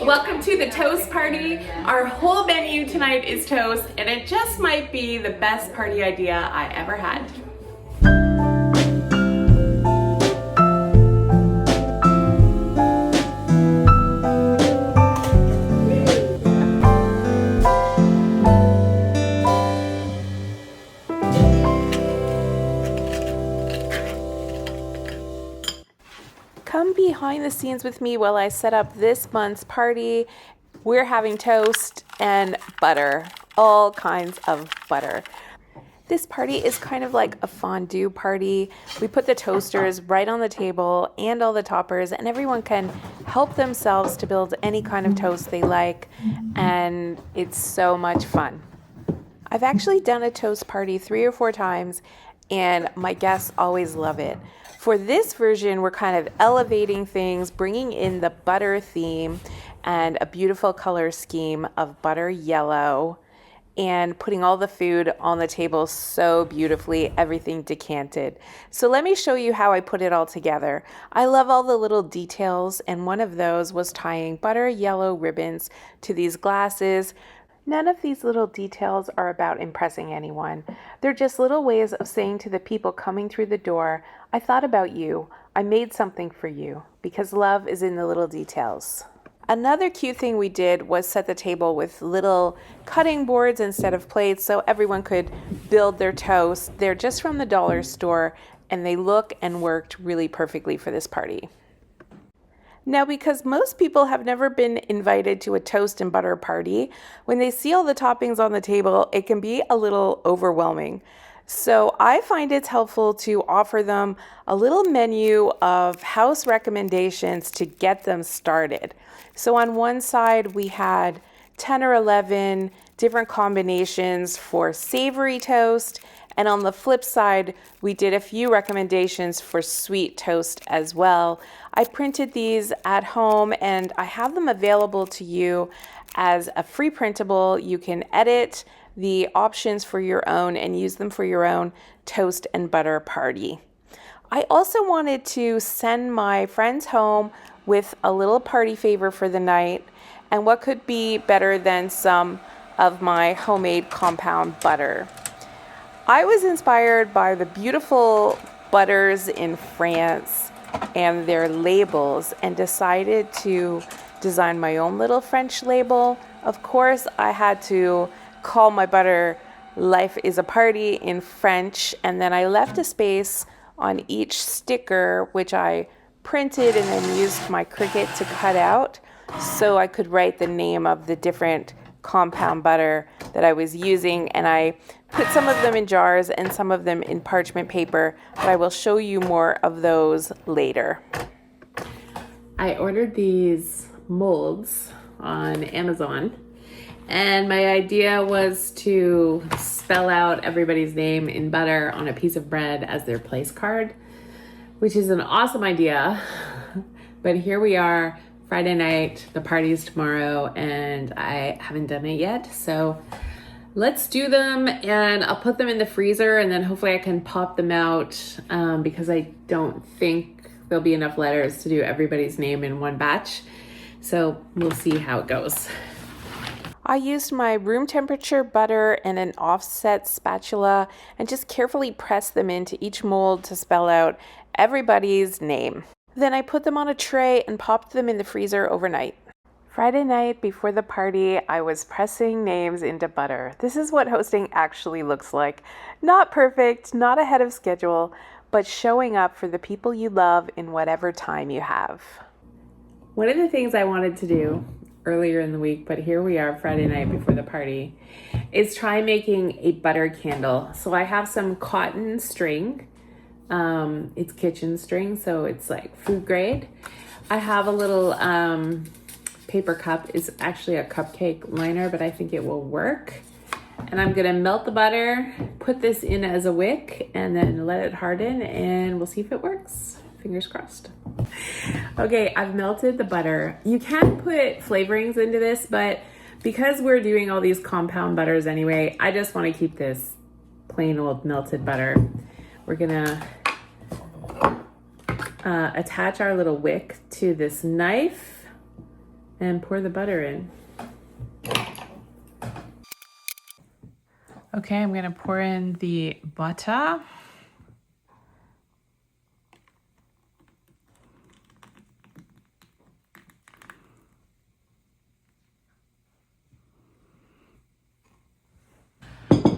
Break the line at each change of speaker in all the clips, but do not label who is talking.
Welcome to the toast party. Our whole menu tonight is toast, and it just might be the best party idea I ever had. Come behind the scenes with me while I set up this month's party. We're having toast and butter, all kinds of butter. This party is kind of like a fondue party. We put the toasters right on the table and all the toppers, and everyone can help themselves to build any kind of toast they like, and it's so much fun. I've actually done a toast party 3 or 4 times, and my guests always love it. For this version, we're kind of elevating things, bringing in the butter theme and a beautiful color scheme of butter yellow, and putting all the food on the table so beautifully, everything decanted. So let me show you how I put it all together. I love all the little details, and one of those was tying butter yellow ribbons to these glasses. None of these little details are about impressing anyone. They're just little ways of saying to the people coming through the door, I thought about you, I made something for you, because love is in the little details. Another cute thing we did was set the table with little cutting boards instead of plates so everyone could build their toast. They're just from the dollar store, and they look and worked really perfectly for this party. Now, because most people have never been invited to a toast and butter party, when they see all the toppings on the table, it can be a little overwhelming. So I find it's helpful to offer them a little menu of house recommendations to get them started. So on one side, we had 10 or 11 different combinations for savory toast. And on the flip side, we did a few recommendations for sweet toast as well. I printed these at home, and I have them available to you as a free printable. You can edit the options for your own and use them for your own toast and butter party. I also wanted to send my friends home with a little party favor for the night, and what could be better than some of my homemade compound butter. I was inspired by the beautiful butters in France and their labels, and decided to design my own little French label. Of course, I had to call my butter Life is a Party in French, and then I left a space on each sticker, which I printed and then used my Cricut to cut out so I could write the name of the different compound butter that I was using, and I put some of them in jars and some of them in parchment paper, but I will show you more of those later. I ordered these molds on Amazon, and my idea was to spell out everybody's name in butter on a piece of bread as their place card, which is an awesome idea. But here we are, Friday night, the party's tomorrow, and I haven't done it yet. So let's do them, and I'll put them in the freezer, and then hopefully I can pop them out because I don't think there'll be enough letters to do everybody's name in one batch. So we'll see how it goes. I used my room temperature butter and an offset spatula and just carefully pressed them into each mold to spell out everybody's name. Then I put them on a tray and popped them in the freezer overnight. Friday night before the party, I was pressing names into butter. This is what hosting actually looks like. Not perfect, not ahead of schedule, but showing up for the people you love in whatever time you have. One of the things I wanted to do earlier in the week, but here we are Friday night before the party, is try making a butter candle. So I have some cotton string. It's kitchen string, so it's like food grade. I have a little paper cup. It's actually a cupcake liner, but I think it will work. And I'm gonna melt the butter, put this in as a wick, and then let it harden, and we'll see if it works. Fingers crossed. Okay, I've melted the butter. You can put flavorings into this, but because we're doing all these compound butters anyway, I just want to keep this plain old melted butter. We're gonna attach our little wick to this knife and pour the butter in. Okay, I'm gonna pour in the butter.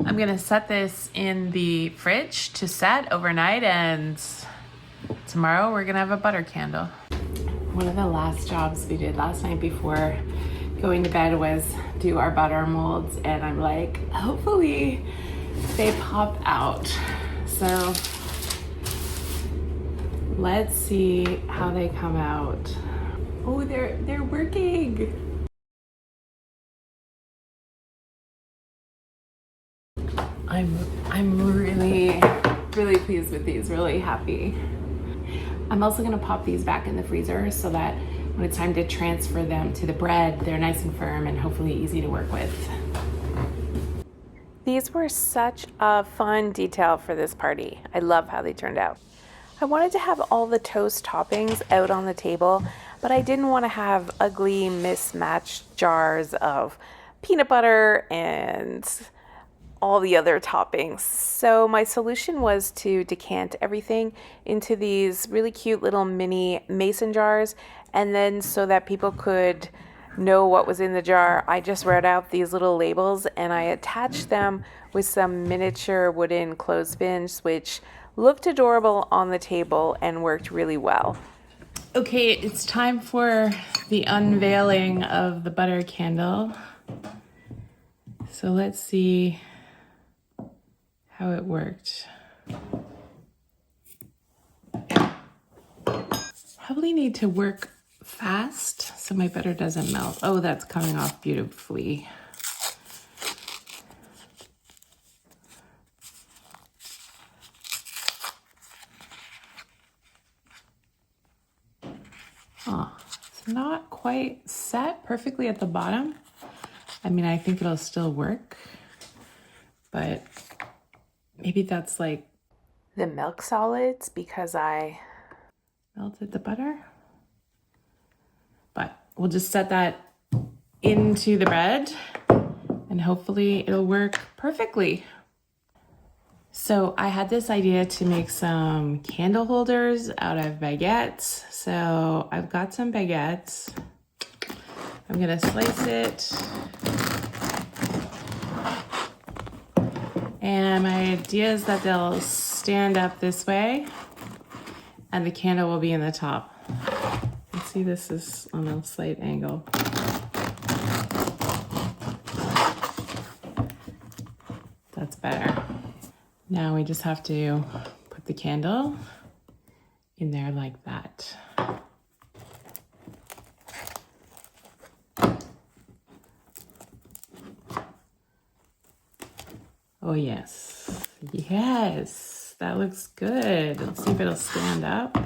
I'm gonna set this in the fridge to set overnight, and tomorrow we're gonna have a butter candle. One of the last jobs we did last night before going to bed was do our butter molds, and I'm like, hopefully they pop out. So let's see how they come out. Oh, they're working. I'm really pleased with these, really happy. I'm also gonna pop these back in the freezer so that when it's time to transfer them to the bread, they're nice and firm and hopefully easy to work with. These were such a fun detail for this party. I love how they turned out. I wanted to have all the toast toppings out on the table, but I didn't want to have ugly mismatched jars of peanut butter and all the other toppings. So my solution was to decant everything into these really cute little mini mason jars, and then so that people could know what was in the jar, I just wrote out these little labels and I attached them with some miniature wooden clothespins, which looked adorable on the table and worked really well. Okay, it's time for the unveiling of the butter candle. So let's see how it worked. Probably need to work fast so my butter doesn't melt. Oh, that's coming off beautifully. Oh, it's not quite set perfectly at the bottom. I mean, I think it'll still work, but maybe that's like the milk solids because I melted the butter. But we'll just set that into the bread and hopefully it'll work perfectly. So I had this idea to make some candle holders out of baguettes. So I've got some baguettes. I'm gonna slice it. And my idea is that they'll stand up this way and the candle will be in the top. You see this is on a slight angle. That's better. Now we just have to put the candle in there like that. Oh yes, yes, that looks good. Let's see if it'll stand up.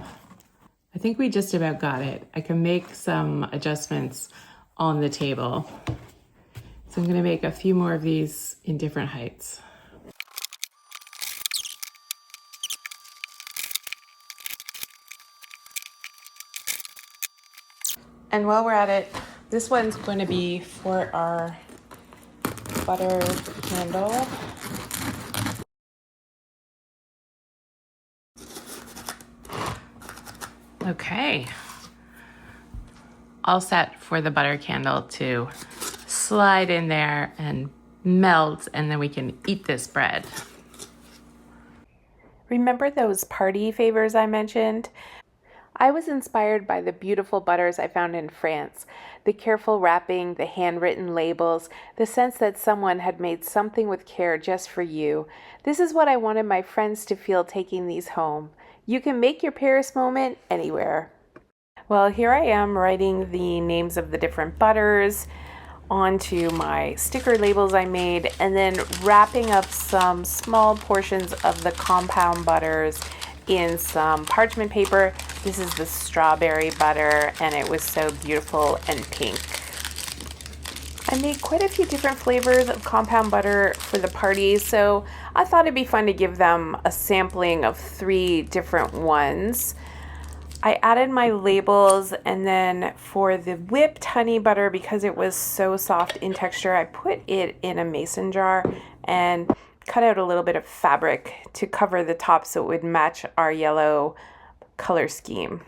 I think we just about got it. I can make some adjustments on the table. So I'm gonna make a few more of these in different heights. And while we're at it, this one's going to be for our butter candle. Okay, all set for the butter candle to slide in there and melt, and then we can eat this bread. Remember those party favors I mentioned? I was inspired by the beautiful butters I found in France. The careful wrapping, the handwritten labels, the sense that someone had made something with care just for you. This is what I wanted my friends to feel taking these home. You can make your Paris moment anywhere. Well, here I am writing the names of the different butters onto my sticker labels I made, and then wrapping up some small portions of the compound butters in some parchment paper. This is the strawberry butter, and it was so beautiful and pink. I made quite a few different flavors of compound butter for the party, so I thought it'd be fun to give them a sampling of 3 different ones. I added my labels, and then for the whipped honey butter, because it was so soft in texture, I put it in a mason jar and cut out a little bit of fabric to cover the top so it would match our yellow color scheme.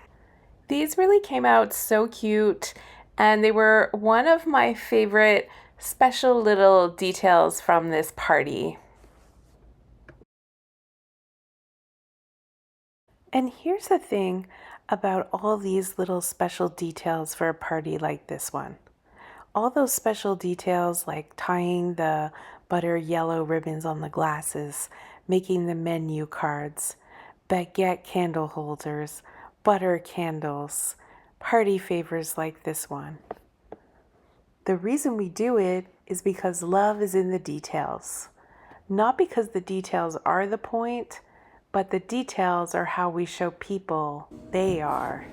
These really came out so cute, and they were one of my favorite special little details from this party. And here's the thing about all these little special details for a party like this one. All those special details like tying the butter yellow ribbons on the glasses, making the menu cards, baguette candle holders, butter candles, party favors like this one. The reason we do it is because love is in the details. Not because the details are the point, but the details are how we show people they are.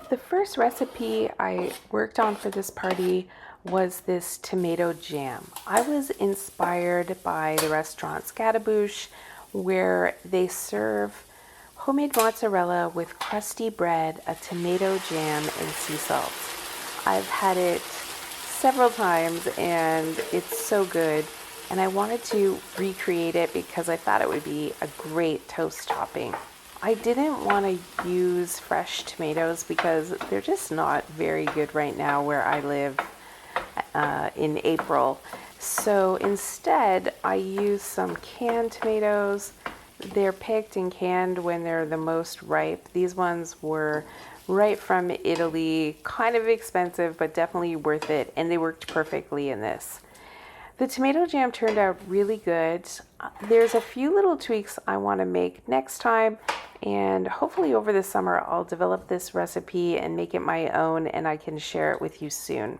The first recipe I worked on for this party was this tomato jam. I was inspired by the restaurant Scattabouche, where they serve homemade mozzarella with crusty bread, a tomato jam, and sea salt. I've had it several times and it's so good. And I wanted to recreate it because I thought it would be a great toast topping. I didn't want to use fresh tomatoes because they're just not very good right now where I live in April. So instead, I used some canned tomatoes. They're picked and canned when they're the most ripe. These ones were right from Italy, kind of expensive, but definitely worth it. And they worked perfectly in this. The tomato jam turned out really good. There's a few little tweaks I want to make next time, and hopefully over the summer I'll develop this recipe and make it my own, and I can share it with you soon.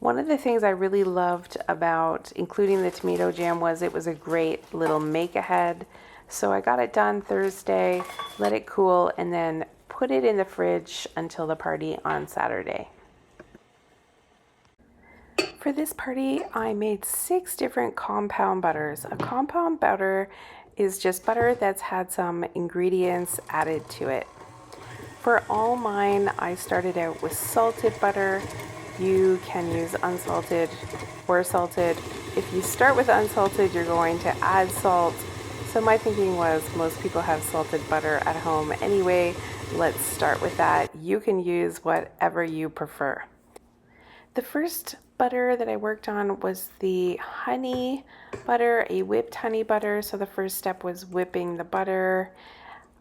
One of the things I really loved about including the tomato jam was it was a great little make ahead. So I got it done Thursday, let it cool, and then put it in the fridge until the party on Saturday. For this party, I made 6 different compound butters. A compound butter is just butter that's had some ingredients added to it. For all mine, I started out with salted butter. You can use unsalted or salted. If you start with unsalted, you're going to add salt. So my thinking was most people have salted butter at home anyway. Let's start with that. You can use whatever you prefer. The first butter that I worked on was the honey butter, a whipped honey butter. So the first step was whipping the butter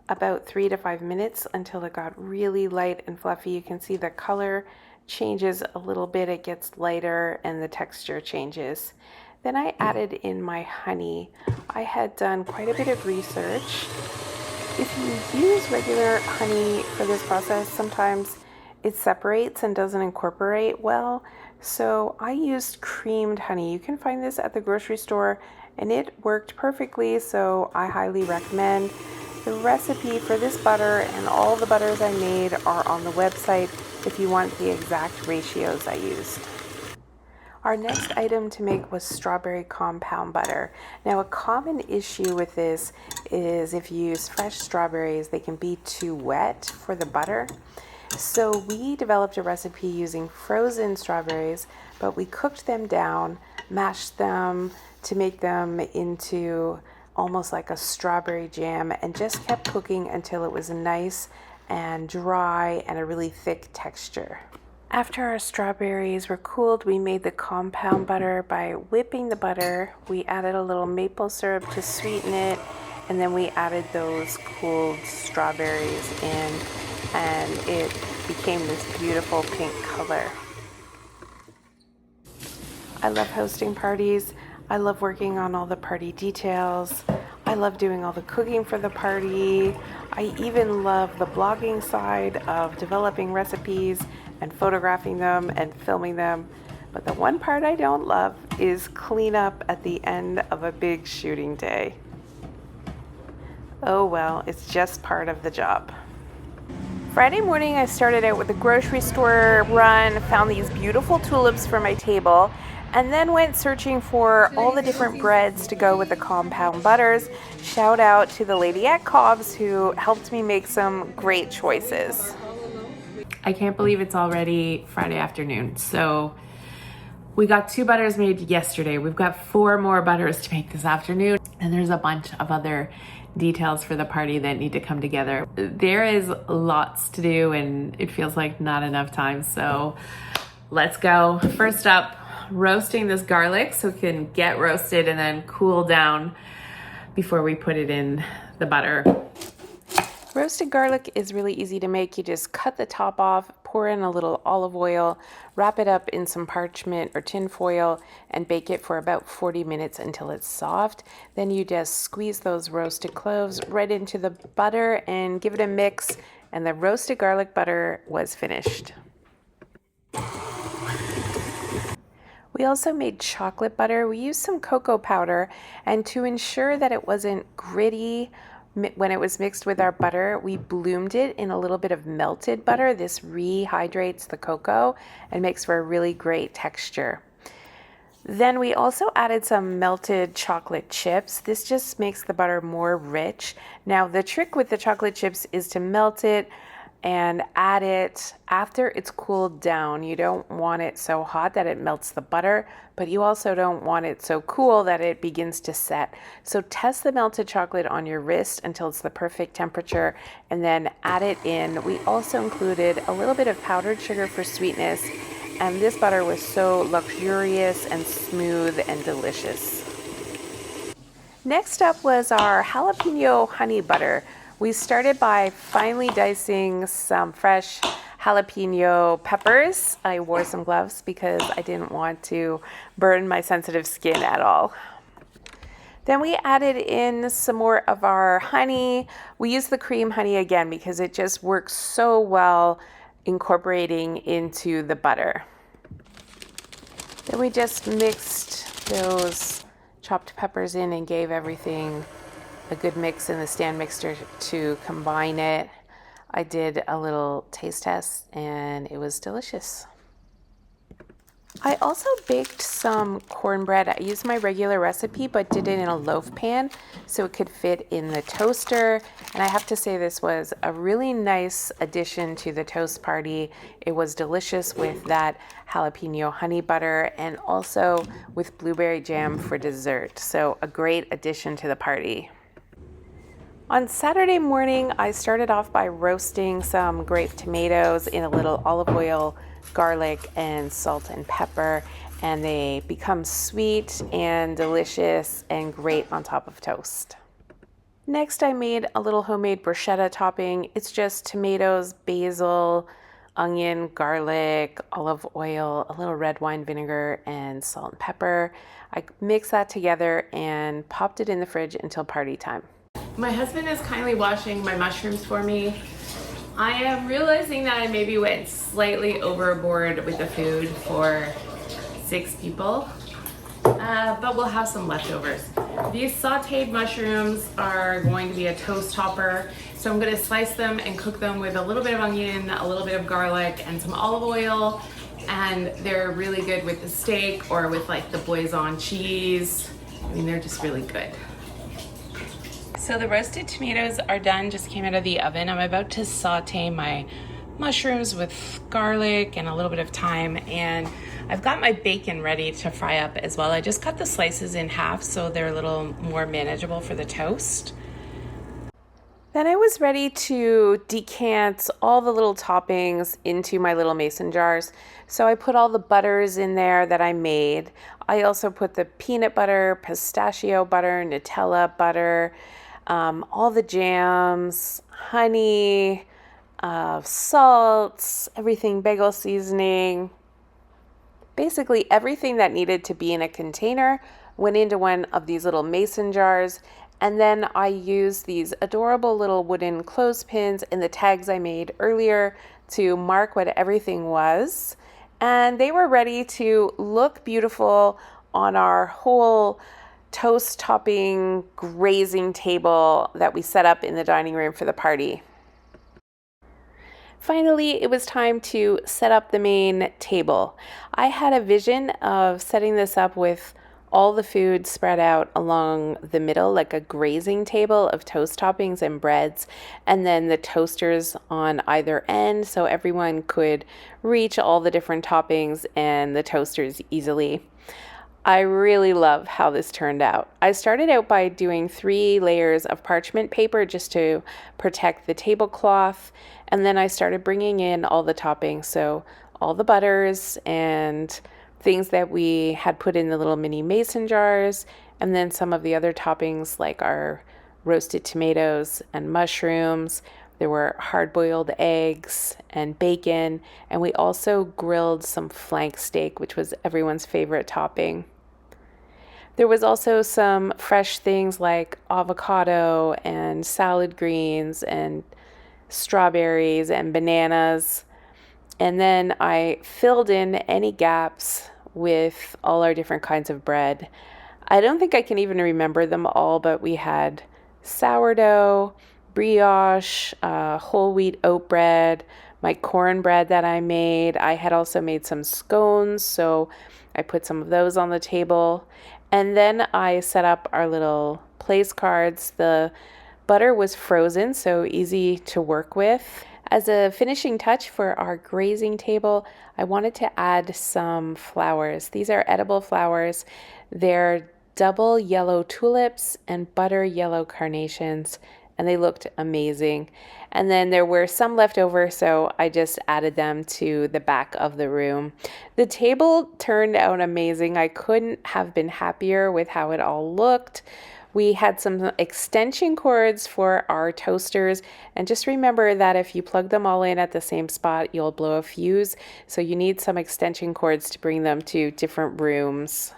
about 3 to 5 minutes until it got really light and fluffy. You can see the color changes a little bit. It gets lighter and the texture changes. Then I added in my honey. I had done quite a bit of research. If you use regular honey for this process, sometimes it separates and doesn't incorporate well. So I used creamed honey. You can find this at the grocery store and it worked perfectly, so I highly recommend. The recipe for this butter and all the butters I made are on the website if you want the exact ratios I used. Our next item to make was strawberry compound butter. Now, a common issue with this is if you use fresh strawberries, they can be too wet for the butter. So we developed a recipe using frozen strawberries, but we cooked them down, mashed them to make them into almost like a strawberry jam, and just kept cooking until it was nice and dry and a really thick texture. After our strawberries were cooled, we made the compound butter by whipping the butter. We added a little maple syrup to sweeten it, and then we added those cooled strawberries in, and it became this beautiful pink color. I love hosting parties. I love working on all the party details. I love doing all the cooking for the party. I even love the blogging side of developing recipes and photographing them and filming them. But the one part I don't love is cleanup at the end of a big shooting day. Oh well, it's just part of the job. Friday morning, I started out with a grocery store run, found these beautiful tulips for my table. and then went searching for all the different breads to go with the compound butters. Shout out to the lady at Cobb's who helped me make some great choices. I can't believe it's already Friday afternoon. So we got 2 butters made yesterday. We've got 4 more butters to make this afternoon. And there's a bunch of other details for the party that need to come together. There is lots to do and it feels like not enough time. So let's go. First up, roasting this garlic so it can get roasted and then cool down before we put it in the butter. Roasted garlic is really easy to make. You just cut the top off, pour in a little olive oil, wrap it up in some parchment or tin foil, and bake it for about 40 minutes until it's soft. Then you just squeeze those roasted cloves right into the butter and give it a mix, and the roasted garlic butter was finished. We also made chocolate butter. We used some cocoa powder, and to ensure that it wasn't gritty when it was mixed with our butter, we bloomed it in a little bit of melted butter. This rehydrates the cocoa and makes for a really great texture. Then we also added some melted chocolate chips. This just makes the butter more rich. Now the trick with the chocolate chips is to melt it and add it after it's cooled down. You don't want it so hot that it melts the butter, but you also don't want it so cool that it begins to set. So test the melted chocolate on your wrist until it's the perfect temperature and then add it in. We also included a little bit of powdered sugar for sweetness, and this butter was so luxurious and smooth and delicious. Next up was our jalapeno honey butter. We started by finely dicing some fresh jalapeno peppers. I wore some gloves because I didn't want to burn my sensitive skin at all. Then we added in some more of our honey. We used the cream honey again because it just works so well incorporating into the butter. Then we just mixed those chopped peppers in and gave everything a good mix in the stand mixer to combine it. I did a little taste test and it was delicious. I also baked some cornbread. I used my regular recipe but did it in a loaf pan so it could fit in the toaster. And I have to say this was a really nice addition to the toast party. It was delicious with that jalapeno honey butter and also with blueberry jam for dessert. So a great addition to the party. On Saturday morning, I started off by roasting some grape tomatoes in a little olive oil, garlic, and salt and pepper, and they become sweet and delicious and great on top of toast. Next, I made a little homemade bruschetta topping. It's just tomatoes, basil, onion, garlic, olive oil, a little red wine vinegar, and salt and pepper. I mixed that together and popped it in the fridge until party time. My husband is kindly washing my mushrooms for me. I am realizing that I maybe went slightly overboard with the food for 6 people, but we'll have some leftovers. These sauteed mushrooms are going to be a toast topper, so I'm going to slice them and cook them with a little bit of onion, a little bit of garlic, and some olive oil, and they're really good with the steak or with like the Boison cheese. I mean, they're just really good. So the roasted tomatoes are done, just came out of the oven. I'm about to saute my mushrooms with garlic and a little bit of thyme, and I've got my bacon ready to fry up as well. I just cut the slices in half so they're a little more manageable for the toast. Then I was ready to decant all the little toppings into my little mason jars. So I put all the butters in there that I made. I also put the peanut butter, pistachio butter, Nutella butter, all the jams, honey, salts, everything, bagel seasoning. Basically everything that needed to be in a container went into one of these little mason jars. And then I used these adorable little wooden clothespins and the tags I made earlier to mark what everything was. And they were ready to look beautiful on our whole toast topping grazing table that we set up in the dining room for the party. Finally, it was time to set up the main table. I had a vision of setting this up with all the food spread out along the middle, like a grazing table of toast toppings and breads, and then the toasters on either end so everyone could reach all the different toppings and the toasters easily. I really love how this turned out. I started out by doing 3 layers of parchment paper just to protect the tablecloth, and then I started bringing in all the toppings, so all the butters and things that we had put in the little mini mason jars, and then some of the other toppings like our roasted tomatoes and mushrooms. There were hard-boiled eggs and bacon, and we also grilled some flank steak, which was everyone's favorite topping. There was also some fresh things like avocado and salad greens and strawberries and bananas. And then I filled in any gaps with all our different kinds of bread. I don't think I can even remember them all, but we had sourdough, brioche, whole wheat oat bread, my cornbread that I made. I had also made some scones, so I put some of those on the table. And then I set up our little place cards. The butter was frozen, so easy to work with. As a finishing touch for our grazing table, I wanted to add some flowers. These are edible flowers. They're double yellow tulips and butter yellow carnations, and they looked amazing. And then there were some left over, so I just added them to the back of the room. The table turned out amazing. I couldn't have been happier with how it all looked. We had some extension cords for our toasters, and just remember that if you plug them all in at the same spot, you'll blow a fuse. So you need some extension cords to bring them to different rooms.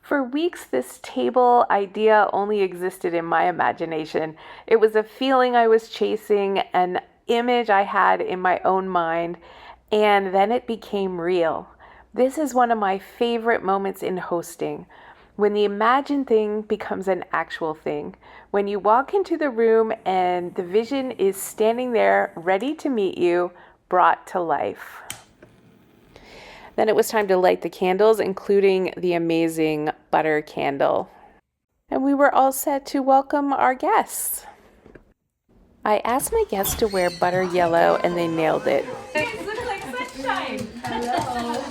For weeks, this table idea only existed in my imagination. It was a feeling I was chasing, an image I had in my own mind, and then it became real. This is one of my favorite moments in hosting, when the imagined thing becomes an actual thing. When you walk into the room and the vision is standing there ready to meet you, brought to life. Then it was time to light the candles, including the amazing butter candle. And we were all set to welcome our guests. I asked my guests to wear butter yellow, and they nailed it. You look like sunshine. Hello.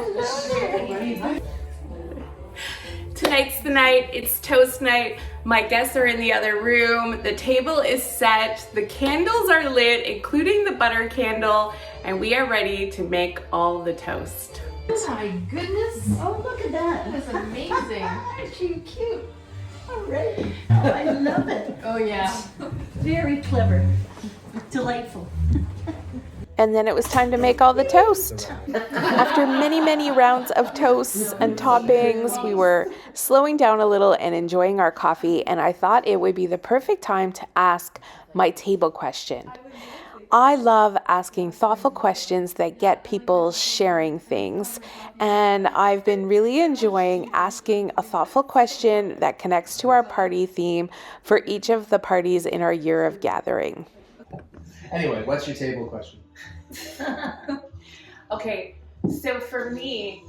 Hello. Tonight's the night. It's toast night. My guests are in the other room. The table is set. The candles are lit, including the butter candle, and we are ready to make all the toast.
Oh my goodness.
Oh, look at that.
That is amazing.
She's cute. All right. Oh, I love it.
Oh yeah.
Very clever. Delightful.
And then it was time to make all the toast. After many, many rounds of toasts and toppings, we were slowing down a little and enjoying our coffee, and I thought it would be the perfect time to ask my table question. I love asking thoughtful questions that get people sharing things, and I've been really enjoying asking a thoughtful question that connects to our party theme for each of the parties in our year of gathering.
Anyway, what's your table question?
Okay, so for me,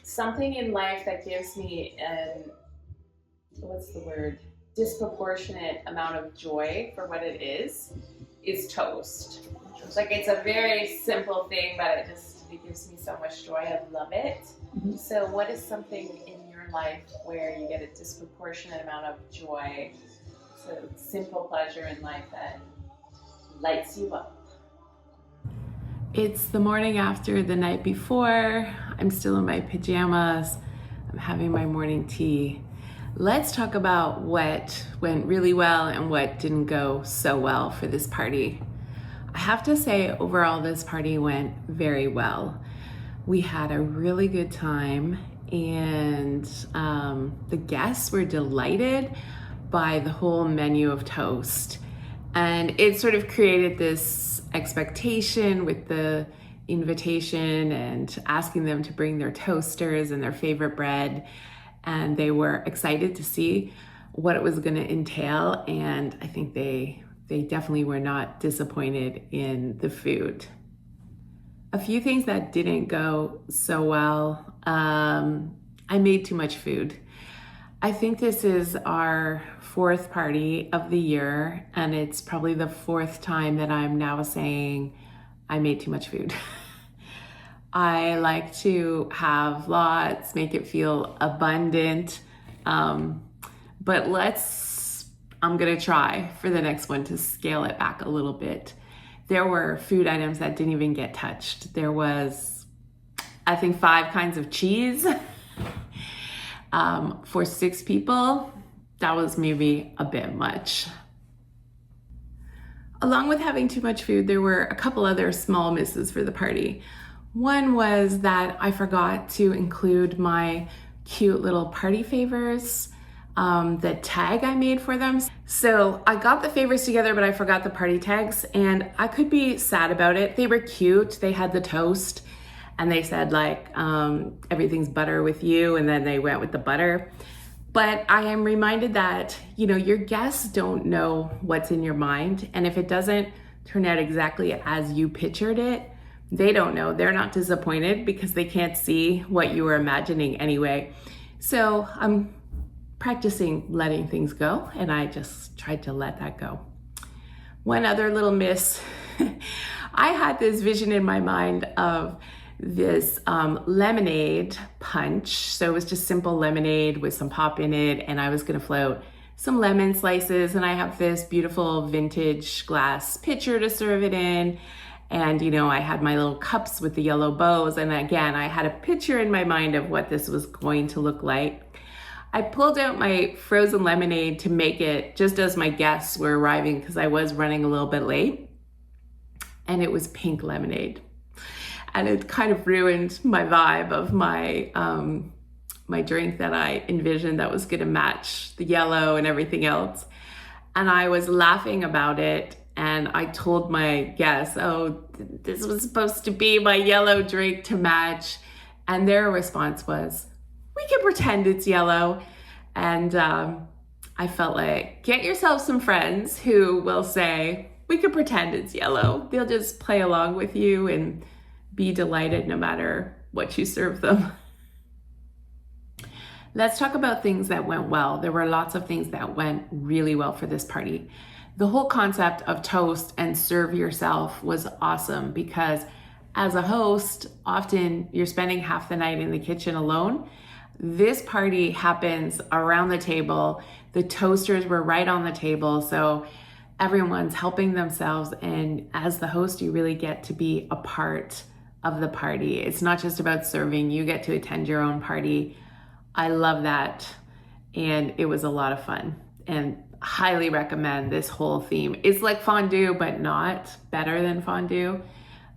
something in life that gives me disproportionate amount of joy for what it is toast. Like, it's a very simple thing, but it gives me so much joy. I love it. Mm-hmm. So what is something in your life where you get a disproportionate amount of joy? It's a simple pleasure in life that lights you up. It's the morning after the night before. I'm still in my pajamas. I'm having my morning tea. Let's talk about what went really well and what didn't go so well for this party. I have to say, overall, this party went very well. We had a really good time, and the guests were delighted by the whole menu of toast. And it sort of created this expectation with the invitation and asking them to bring their toasters and their favorite bread. And they were excited to see what it was going to entail. And I think they they definitely were not disappointed in the food. A few things that didn't go so well. I made too much food. I think this is our fourth party of the year, and it's probably the fourth time that I'm now saying I made too much food. I like to have lots, make it feel abundant, but I'm gonna try for the next one to scale it back a little bit. There were food items that didn't even get touched. There was, I think, 5 kinds of cheese. For 6 people, that was maybe a bit much. Along with having too much food, there were a couple other small misses for the party. One was that I forgot to include my cute little party favors, the tag I made for them. So I got the favors together, but I forgot the party tags, and I could be sad about it. They were cute. They had the toast, and they said like, everything's butter with you, and then they went with the butter. But I am reminded that, your guests don't know what's in your mind, and if it doesn't turn out exactly as you pictured it, they don't know. They're not disappointed because they can't see what you were imagining anyway. So I'm practicing letting things go, and I just tried to let that go. One other little miss, I had this vision in my mind of this lemonade punch. So it was just simple lemonade with some pop in it, and I was gonna float some lemon slices, and I have this beautiful vintage glass pitcher to serve it in. And I had my little cups with the yellow bows, and again, I had a picture in my mind of what this was going to look like. I pulled out my frozen lemonade to make it just as my guests were arriving because I was running a little bit late, and it was pink lemonade. And it kind of ruined my vibe of my my drink that I envisioned that was gonna match the yellow and everything else. And I was laughing about it, and I told my guests, oh, this was supposed to be my yellow drink to match. And their response was, we can pretend it's yellow. And I felt like, get yourself some friends who will say, we can pretend it's yellow. They'll just play along with you and be delighted no matter what you serve them. Let's talk about things that went well. There were lots of things that went really well for this party. The whole concept of toast and serve yourself was awesome because as a host, often you're spending half the night in the kitchen alone. This party happens around the table. The toasters were right on the table, so everyone's helping themselves, and as the host, you really get to be a part of the party. It's not just about serving, you get to attend your own party. I love that, and it was a lot of fun, and highly recommend this whole theme. It's like fondue, but not better than fondue.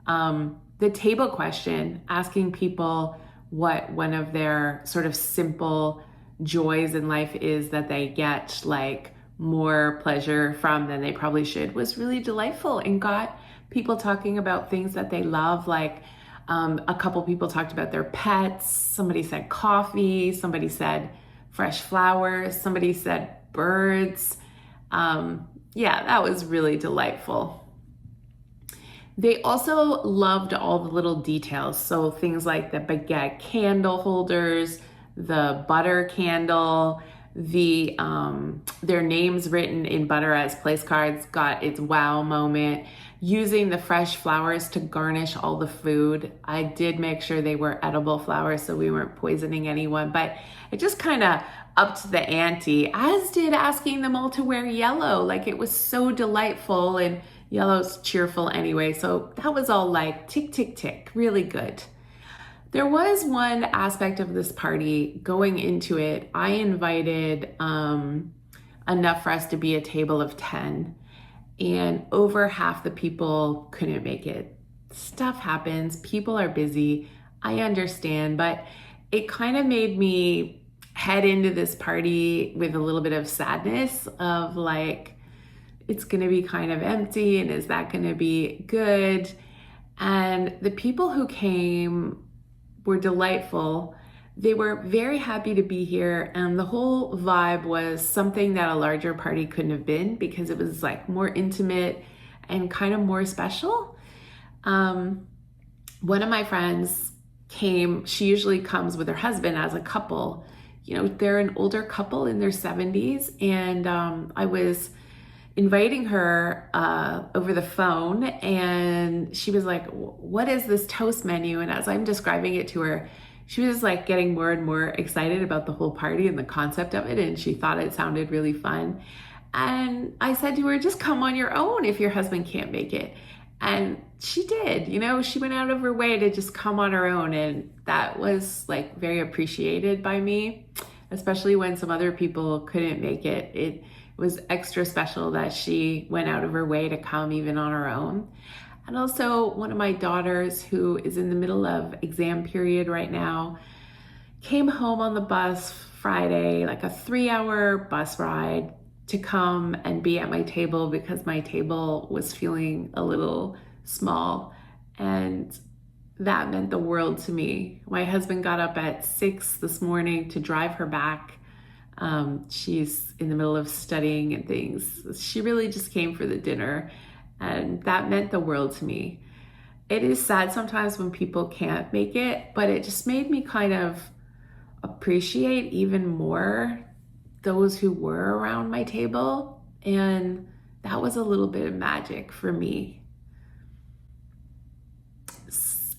The table question, asking people what one of their sort of simple joys in life is that they get like more pleasure from than they probably should, was really delightful and got people talking about things that they love. Like a couple people talked about their pets. Somebody said coffee. Somebody said fresh flowers. Somebody said birds. Yeah, that was really delightful. They also loved all the little details. So things like the baguette candle holders, the butter candle, their names written in butter as place cards got its wow moment. Using the fresh flowers to garnish all the food. I did make sure they were edible flowers so we weren't poisoning anyone, but it just kind of upped the ante, as did asking them all to wear yellow. Like, it was so delightful, and yellow's cheerful anyway, so that was all like tick, tick, tick, really good. There was one aspect of this party going into it. I invited enough for us to be a table of 10, and over half the people couldn't make it. Stuff happens, people are busy, I understand, but it kind of made me head into this party with a little bit of sadness of like, it's gonna be kind of empty, and is that gonna be good? And the people who came were delightful, They were very happy to be here, and the whole vibe was something that a larger party couldn't have been, because it was like more intimate and kind of more special. One of my friends came. She usually comes with her husband as a couple. You know, they're an older couple in their 70s, and I was inviting her over the phone, and she was like, what is this toast menu? And as I'm describing it to her, she was like getting more and more excited about the whole party and the concept of it, and she thought it sounded really fun. And I said to her, just come on your own if your husband can't make it. And she did. You know, she went out of her way to just come on her own, and that was like very appreciated by me, especially when some other people couldn't make it. It was extra special that she went out of her way to come even on her own. And also, one of my daughters, who is in the middle of exam period right now, came home on the bus Friday, like a 3-hour bus ride, to come and be at my table because my table was feeling a little small. And that meant the world to me. My husband got up at 6 this morning to drive her back. She's in the middle of studying and things. She really just came for the dinner, and that meant the world to me. It is sad sometimes when people can't make it, but it just made me kind of appreciate even more those who were around my table, and that was a little bit of magic for me.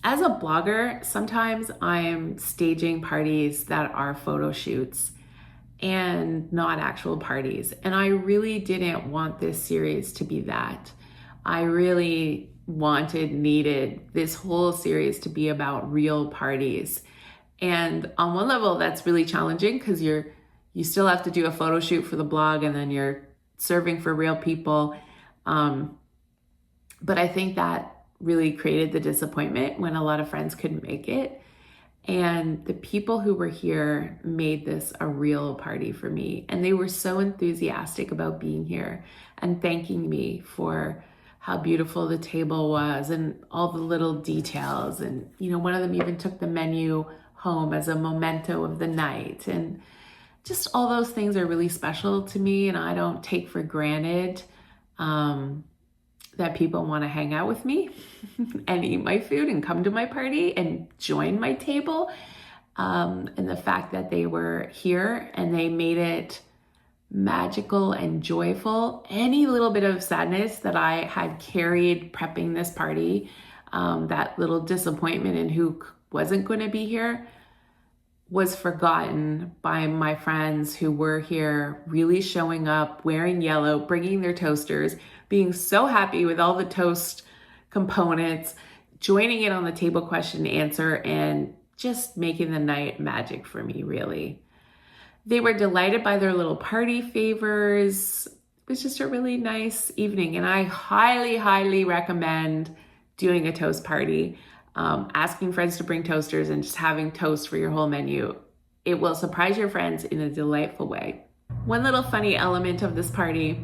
As a blogger, sometimes I'm staging parties that are photo shoots and not actual parties. And I really didn't want this series to be that. I really needed this whole series to be about real parties. And on one level, that's really challenging because you still have to do a photo shoot for the blog, and then you're serving for real people. But I think that really created the disappointment when a lot of friends couldn't make it. And the people who were here made this a real party for me. And they were so enthusiastic about being here and thanking me for how beautiful the table was and all the little details. And, you know, one of them even took the menu home as a memento of the night. And just all those things are really special to me. And I don't take for granted that people want to hang out with me and eat my food and come to my party and join my table. And the fact that they were here and they made it magical and joyful. Any little bit of sadness that I had carried prepping this party, that little disappointment in who wasn't going to be here, was forgotten by my friends who were here, really showing up, wearing yellow, bringing their toasters, being so happy with all the toast components, joining in on the table question and answer, and just making the night magic for me, really. They were delighted by their little party favors. It was just a really nice evening, and I highly, highly recommend doing a toast party. Asking friends to bring toasters and just having toast for your whole menu. It will surprise your friends in a delightful way. One little funny element of this party,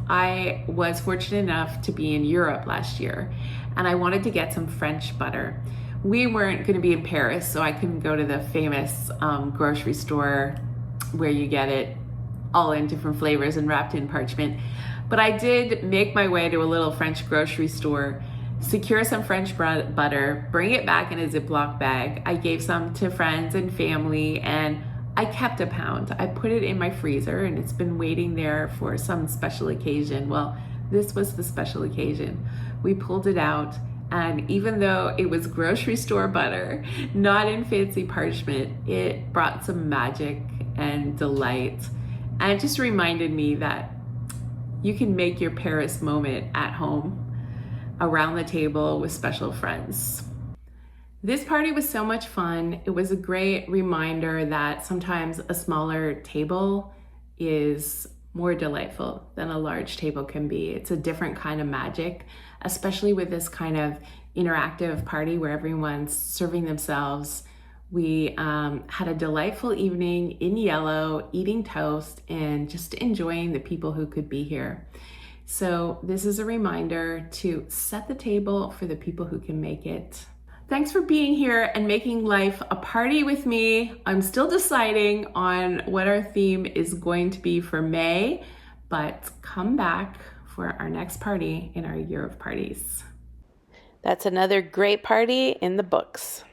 I was fortunate enough to be in Europe last year, and I wanted to get some French butter. We weren't going to be in Paris, so I couldn't go to the famous grocery store where you get it all in different flavors and wrapped in parchment. But I did make my way to a little French grocery store, secure some French butter, bring it back in a Ziploc bag. I gave some to friends and family, and I kept a pound. I put it in my freezer, and it's been waiting there for some special occasion. Well, this was the special occasion. We pulled it out, and even though it was grocery store butter, not in fancy parchment, it brought some magic and delight. And it just reminded me that you can make your Paris moment at home, around the table with special friends. This party was so much fun. It was a great reminder that sometimes a smaller table is more delightful than a large table can be. It's a different kind of magic, especially with this kind of interactive party where everyone's serving themselves. We had a delightful evening in yellow, eating toast and just enjoying the people who could be here. So this is a reminder to set the table for the people who can make it. Thanks for being here and making life a party with me. I'm still deciding on what our theme is going to be for May, but come back for our next party in our year of parties. That's another great party in the books.